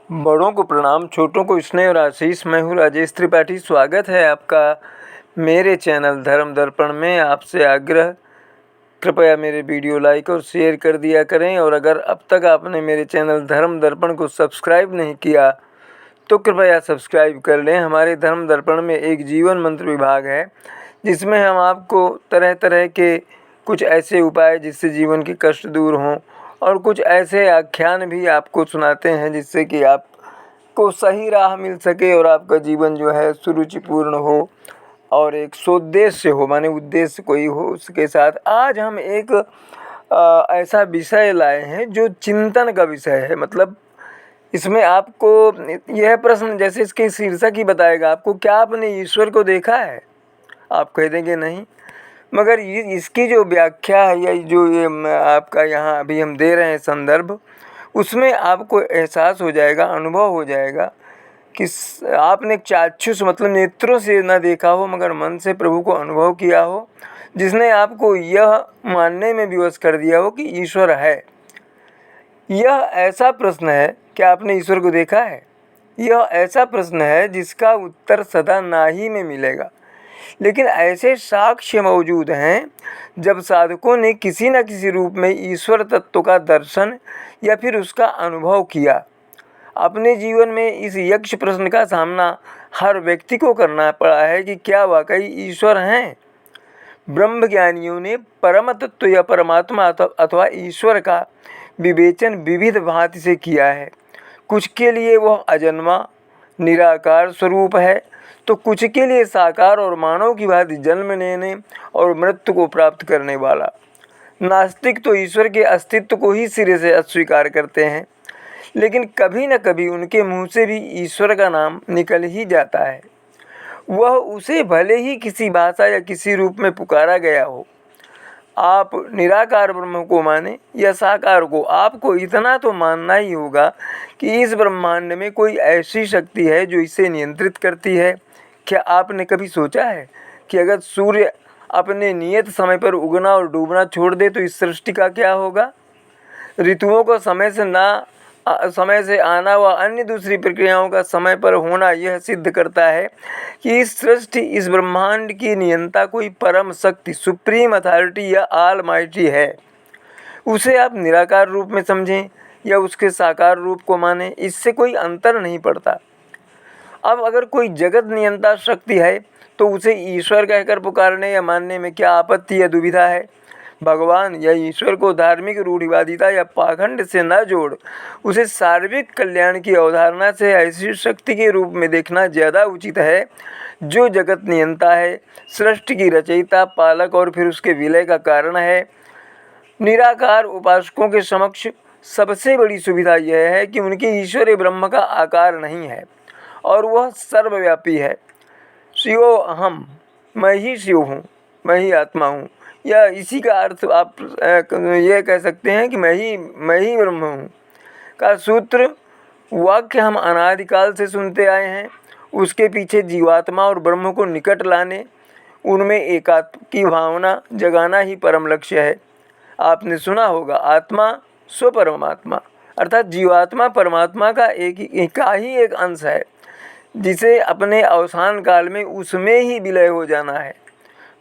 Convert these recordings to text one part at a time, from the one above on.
बड़ों को प्रणाम, छोटों को स्नेह और आशीष। मैं हूँ राजेश त्रिपाठी। स्वागत है आपका मेरे चैनल धर्म दर्पण में। आपसे आग्रह, कृपया मेरे वीडियो लाइक और शेयर कर दिया करें। और अगर अब तक आपने मेरे चैनल धर्म दर्पण को सब्सक्राइब नहीं किया तो कृपया सब्सक्राइब कर लें। हमारे धर्म दर्पण में एक जीवन मंत्र विभाग है, जिसमें हम आपको तरह तरह के कुछ ऐसे उपाय जिससे जीवन के कष्ट दूर हों, और कुछ ऐसे आख्यान भी आपको सुनाते हैं जिससे कि आपको सही राह मिल सके और आपका जीवन जो है सुरुचिपूर्ण हो और एक सोद्देश्य हो, माने उद्देश्य कोई हो उसके साथ। आज हम एक ऐसा विषय लाए हैं जो चिंतन का विषय है। मतलब इसमें आपको यह प्रश्न, जैसे इसके शीर्षक ही बताएगा, आपको क्या आपने ईश्वर को देखा है? आप कह देंगे नहीं। मगर ये इसकी जो व्याख्या है या जो ये आपका यहाँ अभी हम दे रहे हैं संदर्भ, उसमें आपको एहसास हो जाएगा, अनुभव हो जाएगा कि आपने चाक्षुष मतलब नेत्रों से ना देखा हो मगर मन से प्रभु को अनुभव किया हो, जिसने आपको यह मानने में विवश कर दिया हो कि ईश्वर है। यह ऐसा प्रश्न है कि आपने ईश्वर को देखा है। यह ऐसा प्रश्न है जिसका उत्तर सदा ना ही में मिलेगा। लेकिन ऐसे साक्ष्य मौजूद हैं जब साधकों ने किसी न किसी रूप में ईश्वर तत्व का दर्शन या फिर उसका अनुभव किया। अपने जीवन में इस यक्ष प्रश्न का सामना हर व्यक्ति को करना पड़ा है कि क्या वाकई ईश्वर हैं? ब्रह्मज्ञानियों ने परम तत्व या परमात्मा अथवा ईश्वर का विवेचन विविध भांति से किया है। कुछ के लिए वह अजन्मा निराकार स्वरूप है, तो कुछ के लिए साकार और मानव की भांति जन्म लेने और मृत्यु को प्राप्त करने वाला। नास्तिक तो ईश्वर के अस्तित्व को ही सिरे से अस्वीकार करते हैं, लेकिन कभी न कभी उनके मुंह से भी ईश्वर का नाम निकल ही जाता है। वह उसे भले ही किसी भाषा या किसी रूप में पुकारा गया हो। आप निराकार ब्रह्म को माने या साकार को, आपको इतना तो मानना ही होगा कि इस ब्रह्मांड में कोई ऐसी शक्ति है जो इसे नियंत्रित करती है। क्या आपने कभी सोचा है कि अगर सूर्य अपने नियत समय पर उगना और डूबना छोड़ दे तो इस सृष्टि का क्या होगा? ऋतुओं को समय से आना व अन्य दूसरी प्रक्रियाओं का समय पर होना यह सिद्ध करता है कि इस सृष्टि, इस ब्रह्मांड की नियंता कोई परम शक्ति, सुप्रीम अथॉरिटी या ऑलमाइटी है। उसे आप निराकार रूप में समझें या उसके साकार रूप को मानें, इससे कोई अंतर नहीं पड़ता। अब अगर कोई जगत नियंता शक्ति है तो उसे ईश्वर कहकर पुकारने या मानने में क्या आपत्ति या दुविधा है? भगवान या ईश्वर को धार्मिक रूढ़िवादिता या पाखंड से न जोड़ उसे सार्वत्रिक कल्याण की अवधारणा से ऐसी शक्ति के रूप में देखना ज़्यादा उचित है जो जगत नियंता है, सृष्टि की रचयिता, पालक और फिर उसके विलय का कारण है। निराकार उपासकों के समक्ष सबसे बड़ी सुविधा यह है कि उनके ईश्वर ब्रह्म का आकार नहीं है और वह सर्वव्यापी है। शिवो अहम, मैं ही शिव हूँ, मैं ही आत्मा हूँ, या इसी का अर्थ आप ये कह सकते हैं कि मैं ही ब्रह्म हूँ का सूत्र वाक्य हम अनादिकाल से सुनते आए हैं। उसके पीछे जीवात्मा और ब्रह्म को निकट लाने, उनमें एकात्म की भावना जगाना ही परम लक्ष्य है। आपने सुना होगा, आत्मा स्वपरमात्मा, अर्थात जीवात्मा परमात्मा का एक अंश है जिसे अपने अवसान काल में उसमें ही विलय हो जाना है।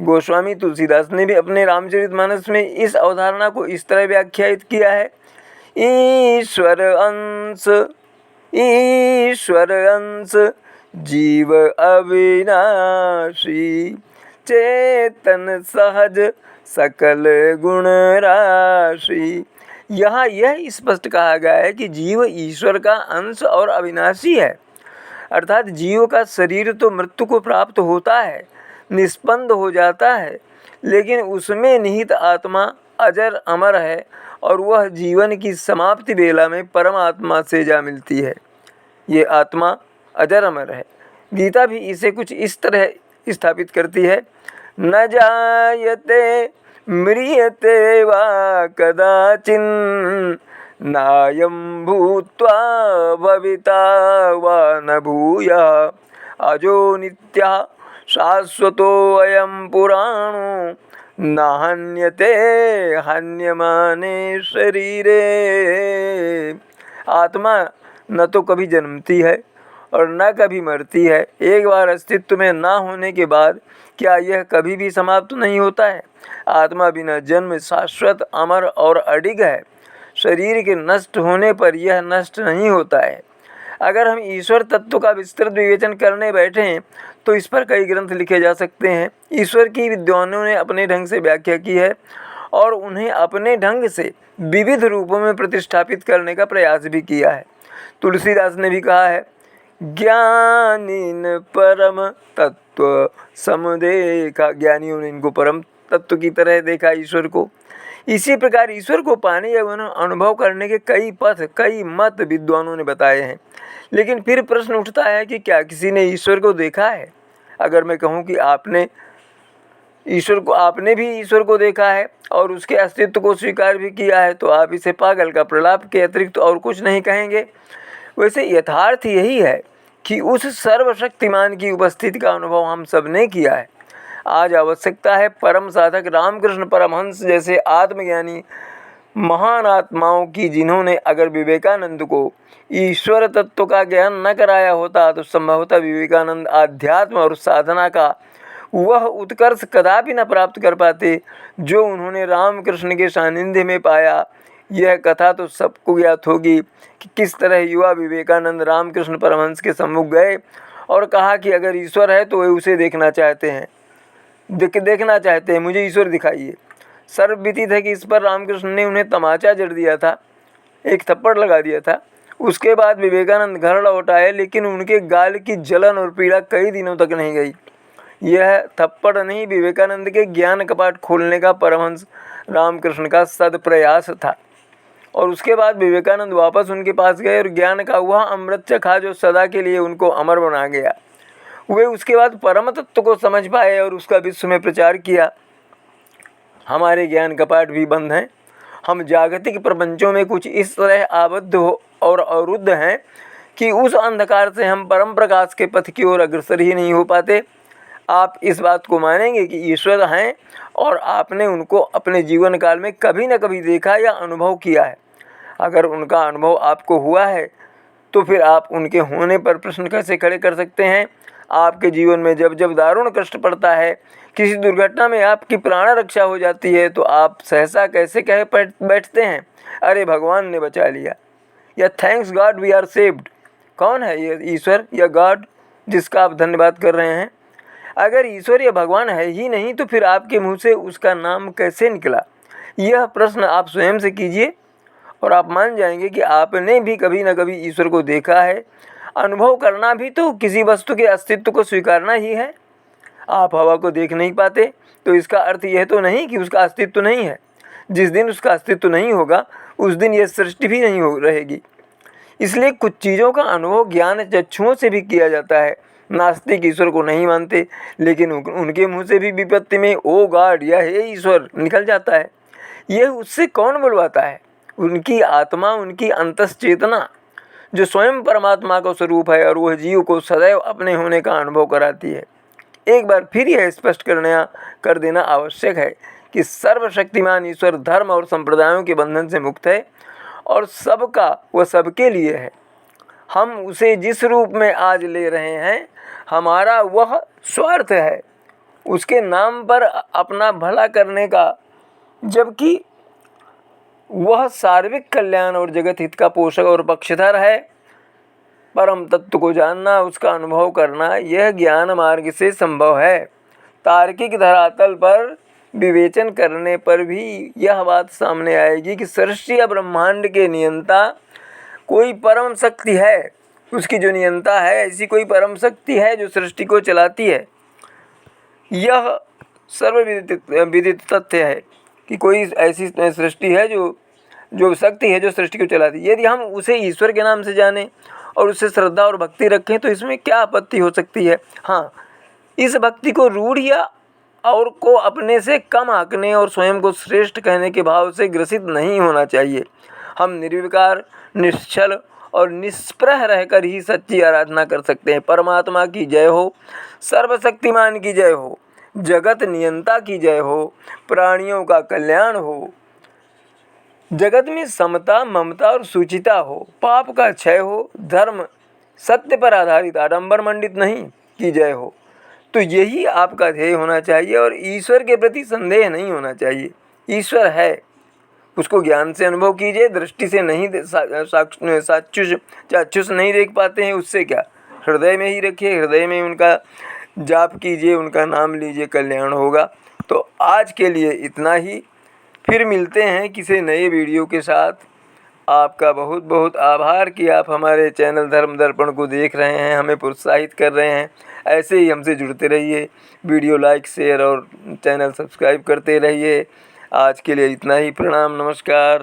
गोस्वामी तुलसीदास ने भी अपने रामचरितमानस में इस अवधारणा को इस तरह व्याख्यायित किया है। ईश्वर अंश जीव अविनाशी, चेतन सहज सकल गुण राशि। यहाँ यह स्पष्ट कहा गया है कि जीव ईश्वर का अंश और अविनाशी है, अर्थात जीव का शरीर तो मृत्यु को प्राप्त होता है, निष्पन्द हो जाता है, लेकिन उसमें निहित आत्मा अजर अमर है और वह जीवन की समाप्ति बेला में परमात्मा से जा मिलती है। ये आत्मा अजर अमर है। गीता भी इसे कुछ इस तरह स्थापित करती है, न जायते म्रियते वा कदाचिन, नायं भूत्वा भविता वा न भूयः, अजो नित्यः शाश्वतो अयं पुराणो, न हन्यते हन्यमाने शरीरे। आत्मा न तो कभी जन्मती है और न कभी मरती है। एक बार अस्तित्व में ना होने के बाद क्या यह कभी भी समाप्त नहीं होता है? आत्मा बिना जन्म शाश्वत, अमर और अडिग है। शरीर के नष्ट होने पर यह नष्ट नहीं होता है। अगर हम ईश्वर तत्व का विस्तृत विवेचन करने बैठें तो इस पर कई ग्रंथ लिखे जा सकते हैं। ईश्वर की विद्वानों ने अपने ढंग से व्याख्या की है और उन्हें अपने ढंग से विविध रूपों में प्रतिष्ठापित करने का प्रयास भी किया है। तुलसीदास ने भी कहा है, ज्ञानीन परम तत्व समदेखा। ज्ञानियों ने इनको परम तत्व की तरह देखा ईश्वर को। इसी प्रकार ईश्वर को पाने एवं अनुभव करने के कई पथ, कई मत विद्वानों ने बताए हैं। लेकिन फिर प्रश्न उठता है कि क्या किसी ने ईश्वर को देखा है? अगर मैं कहूँ कि आपने भी ईश्वर को देखा है और उसके अस्तित्व को स्वीकार भी किया है, तो आप इसे पागल का प्रलाप के अतिरिक्त और कुछ नहीं कहेंगे। वैसे यथार्थ यही है कि उस सर्वशक्तिमान की उपस्थिति का अनुभव हम सब ने किया है। आज आवश्यकता है परम साधक रामकृष्ण परमहंस जैसे आत्मज्ञानी महान आत्माओं की, जिन्होंने अगर विवेकानंद को ईश्वर तत्व का ज्ञान न कराया होता तो संभवतः विवेकानंद आध्यात्म और साधना का वह उत्कर्ष कदापि न प्राप्त कर पाते जो उन्होंने रामकृष्ण के सानिध्य में पाया। यह कथा तो सबको ज्ञात होगी कि किस तरह युवा विवेकानंद रामकृष्ण परमहंस के सम्मुख गए और कहा कि अगर ईश्वर है तो वे उसे देखना चाहते हैं, मुझे ईश्वर दिखाइए। सर्वविदित है कि इस पर रामकृष्ण ने उन्हें तमाचा जड़ दिया था, एक थप्पड़ लगा दिया था। उसके बाद विवेकानंद घर लौट आए, लेकिन उनके गाल की जलन और पीड़ा कई दिनों तक नहीं गई। यह थप्पड़ नहीं, विवेकानंद के ज्ञान कपाट खोलने का परमहंस रामकृष्ण का सदप्रयास था। और उसके बाद विवेकानंद वापस उनके पास गए और ज्ञान का वह अमृत चखा जो सदा के लिए उनको अमर बना गया। वे उसके बाद परम तत्व को समझ पाए और उसका विश्व में प्रचार किया। हमारे ज्ञान कपाट भी बंद हैं। हम जागतिक प्रपंचों में कुछ इस तरह आबद्ध और अवरुद्ध हैं कि उस अंधकार से हम परम प्रकाश के पथ की ओर अग्रसर ही नहीं हो पाते। आप इस बात को मानेंगे कि ईश्वर हैं और आपने उनको अपने जीवन काल में कभी न कभी देखा या अनुभव किया है। अगर उनका अनुभव आपको हुआ है तो फिर आप उनके होने पर प्रश्न कैसे खड़े कर सकते हैं? आपके जीवन में जब जब दारुण कष्ट पड़ता है, किसी दुर्घटना में आपकी प्राण रक्षा हो जाती है, तो आप सहसा कैसे कह बैठते हैं, अरे भगवान ने बचा लिया, या thanks God we are saved. कौन है ये ईश्वर या गॉड जिसका आप धन्यवाद कर रहे हैं? अगर ईश्वर या भगवान है ही नहीं तो फिर आपके मुंह से उसका नाम कैसे निकला? यह प्रश्न आप स्वयं से कीजिए और आप मान जाएंगे कि आपने भी कभी न कभी ईश्वर को देखा है। अनुभव करना भी तो किसी वस्तु के अस्तित्व को स्वीकारना ही है। आप हवा को देख नहीं पाते तो इसका अर्थ यह तो नहीं कि उसका अस्तित्व नहीं है। जिस दिन उसका अस्तित्व नहीं होगा उस दिन यह सृष्टि भी नहीं रहेगी। इसलिए कुछ चीज़ों का अनुभव ज्ञान चक्षुओं से भी किया जाता है। नास्तिक ईश्वर को नहीं मानते, लेकिन उनके मुँह से भी विपत्ति में ओ गॉड या हे ईश्वर निकल जाता है। यह उससे कौन बुलवाता है? उनकी आत्मा, उनकी अंतश्चेतना जो स्वयं परमात्मा का स्वरूप है और वह जीव को सदैव अपने होने का अनुभव कराती है। एक बार फिर यह स्पष्ट कर देना आवश्यक है कि सर्वशक्तिमान ईश्वर धर्म और संप्रदायों के बंधन से मुक्त है और सबका वह सबके लिए है। हम उसे जिस रूप में आज ले रहे हैं, हमारा वह स्वार्थ है उसके नाम पर अपना भला करने का, जबकि वह सार्विक कल्याण और जगत हित का पोषक और पक्षधर है। परम तत्व को जानना, उसका अनुभव करना, यह ज्ञान मार्ग से संभव है। तार्किक धरातल पर विवेचन करने पर भी यह बात सामने आएगी कि सृष्टि या ब्रह्मांड के नियंता कोई परम शक्ति है। उसकी जो नियंता है, ऐसी कोई परम शक्ति है जो सृष्टि को चलाती है। यह सर्वविदित तथ्य है कि कोई ऐसी सृष्टि है जो शक्ति है जो सृष्टि को चलाती है। यदि हम उसे ईश्वर के नाम से जानें और उससे श्रद्धा और भक्ति रखें तो इसमें क्या आपत्ति हो सकती है? हाँ, इस भक्ति को रूढ़ या और को अपने से कम आंकने और स्वयं को श्रेष्ठ कहने के भाव से ग्रसित नहीं होना चाहिए। हम निर्विकार, निश्चल और निष्प्रह रहकर ही सच्ची आराधना कर सकते हैं। परमात्मा की जय हो, सर्वशक्तिमान की जय हो, जगत नियंता की जय हो, प्राणियों का कल्याण हो। जगत में समता, ममता और सुचिता हो, पाप का क्षय हो, धर्म सत्य पर आधारित आडंबर मंडित नहीं की जय हो। तो यही आपका ध्येय होना चाहिए और ईश्वर के प्रति संदेह नहीं होना चाहिए। ईश्वर है, उसको ज्ञान से अनुभव कीजिए, दृष्टि से नहीं चाक्षुष नहीं देख पाते हैं, उससे क्या, हृदय में ही रखिए, हृदय में उनका जाप कीजिए, उनका नाम लीजिए, कल्याण होगा। तो आज के लिए इतना ही, फिर मिलते हैं किसी नए वीडियो के साथ। आपका बहुत बहुत आभार कि आप हमारे चैनल धर्म दर्पण को देख रहे हैं, हमें प्रोत्साहित कर रहे हैं। ऐसे ही हमसे जुड़ते रहिए, वीडियो लाइक, शेयर और चैनल सब्सक्राइब करते रहिए। आज के लिए इतना ही, प्रणाम, नमस्कार।